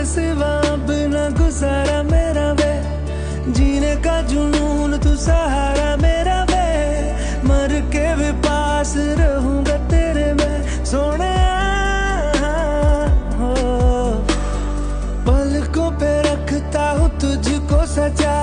सिवा बिना गुजारा मेरा वे, जीने का जुनून तू सहारा मेरा वे, मर के भी पास रहूंगा तेरे मैं सोने हो। पलकों पे रखता हूँ तुझको सजा